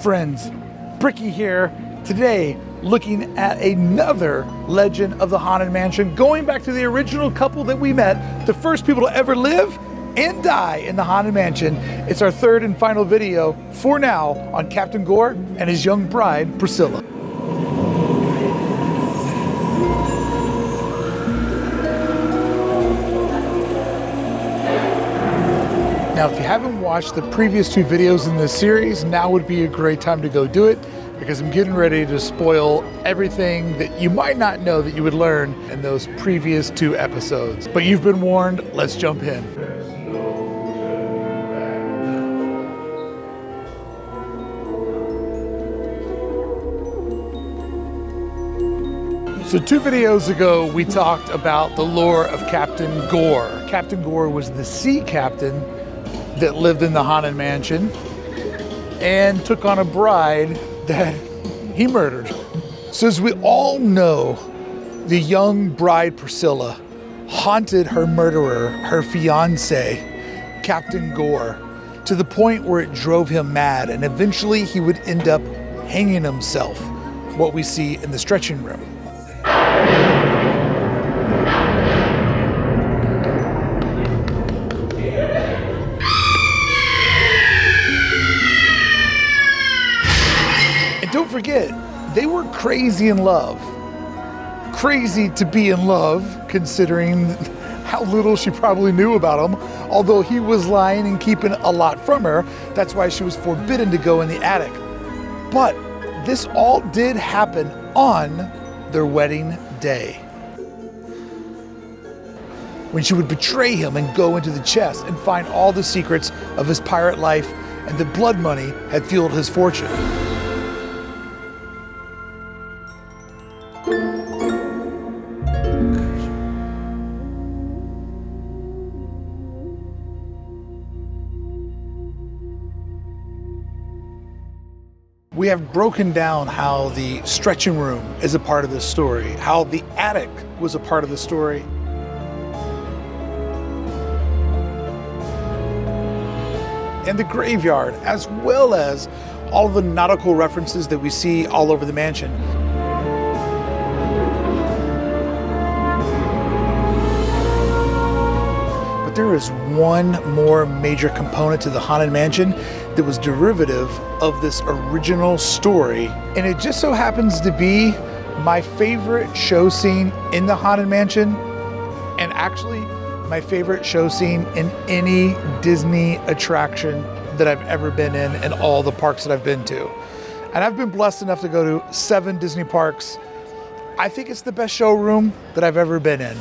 Friends, Brickey here, today looking at another legend of the Haunted Mansion, going back to the original couple that we met, the first people to ever live and die in the Haunted Mansion. It's our third and final video for now on Captain Gore and his young bride, Pricilla. Now, if you haven't watched the previous two videos in this series, now would be a great time to go do it, because I'm getting ready to spoil everything that you might not know that you would learn in those previous two episodes. But you've been warned, let's jump in. So 2 videos ago, we talked about the lore of Captain Gore. Captain Gore was the sea captain that lived in the Haunted Mansion and took on a bride that he murdered. So as we all know, the young bride Pricilla haunted her murderer, her fiance, Captain Gore, to the point where it drove him mad, and eventually he would end up hanging himself, what we see in the stretching room. Don't forget, they were crazy in love. Crazy to be in love, considering how little she probably knew about him. Although he was lying and keeping a lot from her, that's why she was forbidden to go in the attic. But this all did happen on their wedding day, when she would betray him and go into the chest and find all the secrets of his pirate life, and the blood money had fueled his fortune. We have broken down how the stretching room is a part of this story, how the attic was a part of the story. And the graveyard, as well as all the nautical references that we see all over the mansion. But there is one more major component to the Haunted Mansion that was derivative of this original story, and it just so happens to be my favorite show scene in the Haunted Mansion, and actually my favorite show scene in any Disney attraction that I've ever been in and all the parks that I've been to. And I've been blessed enough to go to 7 Disney parks. I think it's the best showroom that I've ever been in.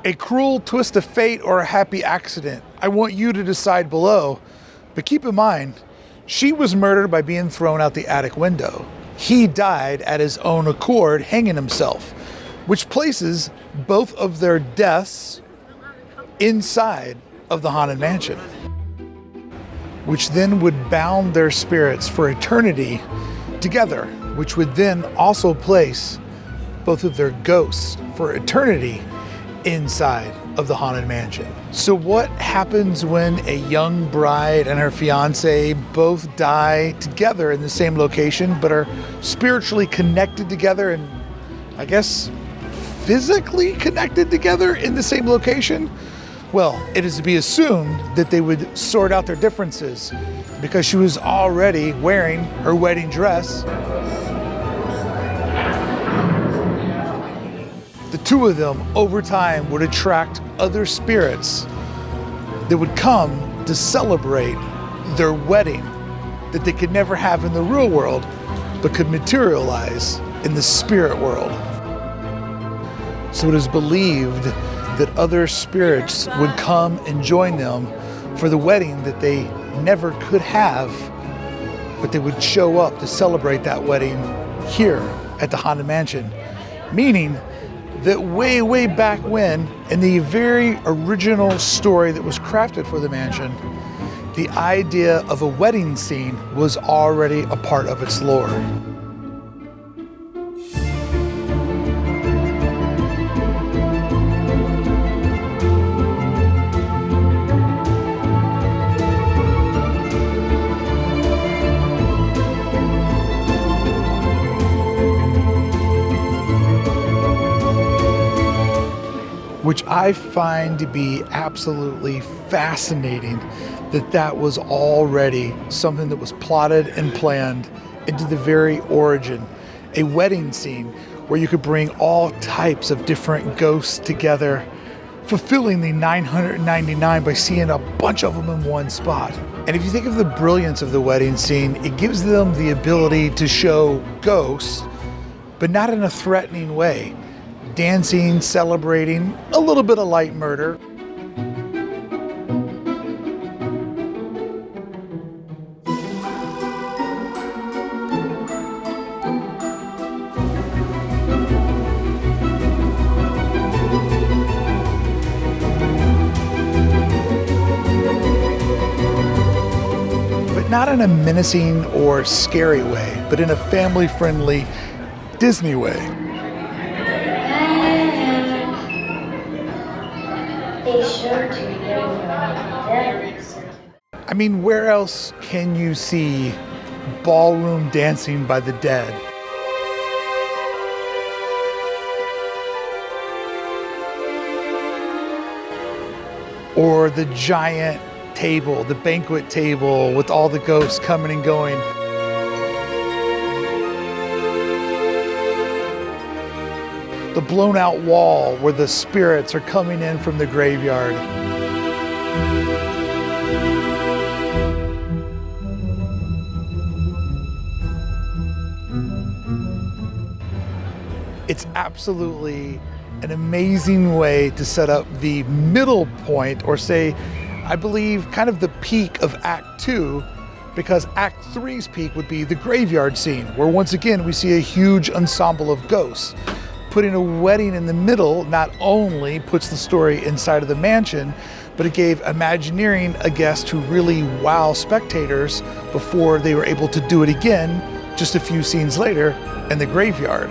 A cruel twist of fate or a happy accident? I want you to decide below. But keep in mind, she was murdered by being thrown out the attic window. He died at his own accord, hanging himself, which places both of their deaths inside of the Haunted Mansion, which then would bound their spirits for eternity together, which would then also place both of their ghosts for eternity inside of the Haunted Mansion. So what happens when a young bride and her fiance both die together in the same location, but are spiritually connected together and, I guess, physically connected together in the same location? Well, it is to be assumed that they would sort out their differences, because she was already wearing her wedding dress. The two of them, over time, would attract other spirits that would come to celebrate their wedding that they could never have in the real world, but could materialize in the spirit world. So it is believed that other spirits would come and join them for the wedding that they never could have, but they would show up to celebrate that wedding here at the Haunted Mansion. Meaning that way back when, in the very original story that was crafted for the mansion, the idea of a wedding scene was already a part of its lore. which I find to be absolutely fascinating, that was already something that was plotted and planned into the very origin. A wedding scene where you could bring all types of different ghosts together, fulfilling the 999 by seeing a bunch of them in one spot. And if you think of the brilliance of the wedding scene, it gives them the ability to show ghosts, but not in a threatening way. Dancing, celebrating, a little bit of light murder. Not in a menacing or scary way, but in a family-friendly Disney way. I mean, where else can you see ballroom dancing by the dead? Or the giant table, the banquet table with all the ghosts coming and going. The blown out wall where the spirits are coming in from the graveyard. It's absolutely an amazing way to set up the middle point, or say, I believe, kind of the peak of Act 2, because Act 3's peak would be the graveyard scene, where once again we see a huge ensemble of ghosts. Putting a wedding in the middle not only puts the story inside of the mansion, but it gave Imagineering a guest to really wow spectators before they were able to do it again just a few scenes later in the graveyard.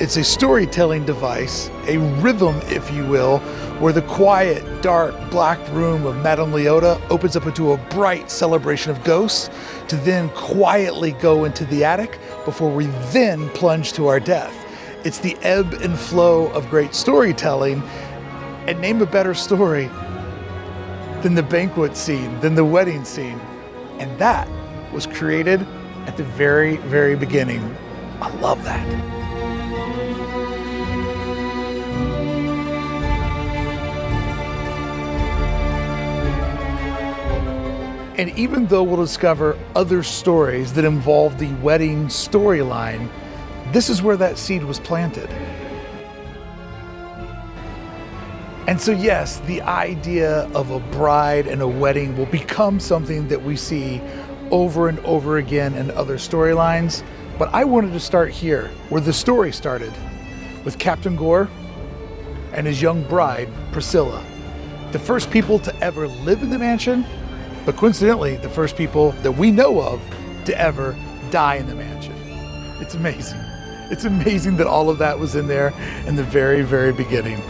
It's a storytelling device, a rhythm, if you will, where the quiet, dark, black room of Madame Leota opens up into a bright celebration of ghosts to then quietly go into the attic before we then plunge to our death. It's the ebb and flow of great storytelling, and name a better story than the banquet scene, than the wedding scene. And that was created at the very, very beginning. I love that. And even though we'll discover other stories that involve the wedding storyline, this is where that seed was planted. And so yes, the idea of a bride and a wedding will become something that we see over and over again in other storylines. But I wanted to start here, where the story started, with Captain Gore and his young bride, Pricilla. The first people to ever live in the mansion, but coincidentally, the first people that we know of to ever die in the mansion. It's amazing. It's amazing that all of that was in there in the very, very beginning.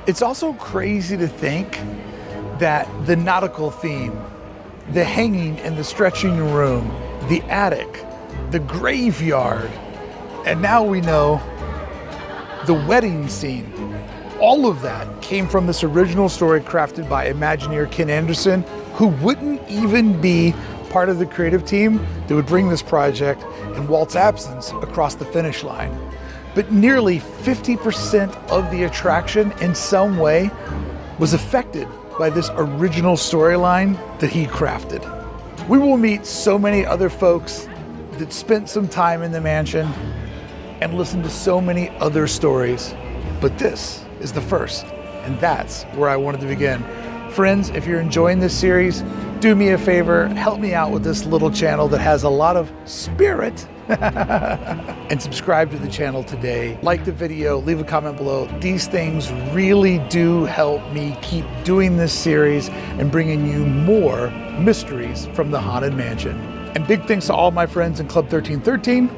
It's also crazy to think that the nautical theme, the hanging in the stretching room, the attic, the graveyard, and now we know the wedding scene, all of that came from this original story crafted by Imagineer Ken Anderson, who wouldn't even be part of the creative team that would bring this project in Walt's absence across the finish line. But nearly 50% of the attraction in some way was affected by this original storyline that he crafted. We will meet so many other folks that spent some time in the mansion and listen to so many other stories, but this is the first, and that's where I wanted to begin. Friends, if you're enjoying this series, do me a favor, help me out with this little channel that has a lot of spirit, and subscribe to the channel today. Like the video, leave a comment below. These things really do help me keep doing this series and bringing you more mysteries from the Haunted Mansion. And big thanks to all my friends in Club 1313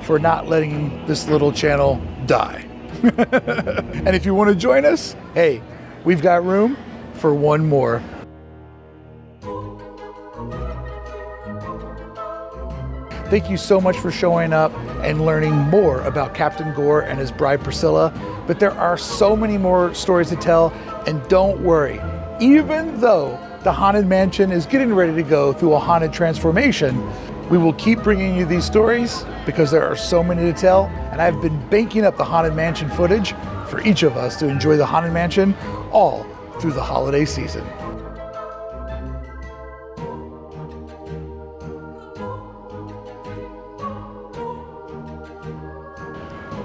for not letting this little channel die. And if you want to join us, hey, we've got room for one more. Thank you so much for showing up and learning more about Captain Gore and his bride Pricilla. But there are so many more stories to tell, and don't worry, even though the Haunted Mansion is getting ready to go through a haunted transformation, we will keep bringing you these stories because there are so many to tell, and I've been banking up the Haunted Mansion footage for each of us to enjoy the Haunted Mansion all through the holiday season.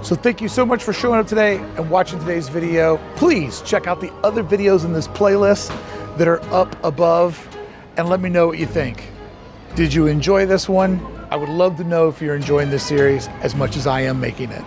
So thank you so much for showing up today and watching today's video. Please check out the other videos in this playlist that are up above and let me know what you think. Did you enjoy this one? I would love to know if you're enjoying this series as much as I am making it.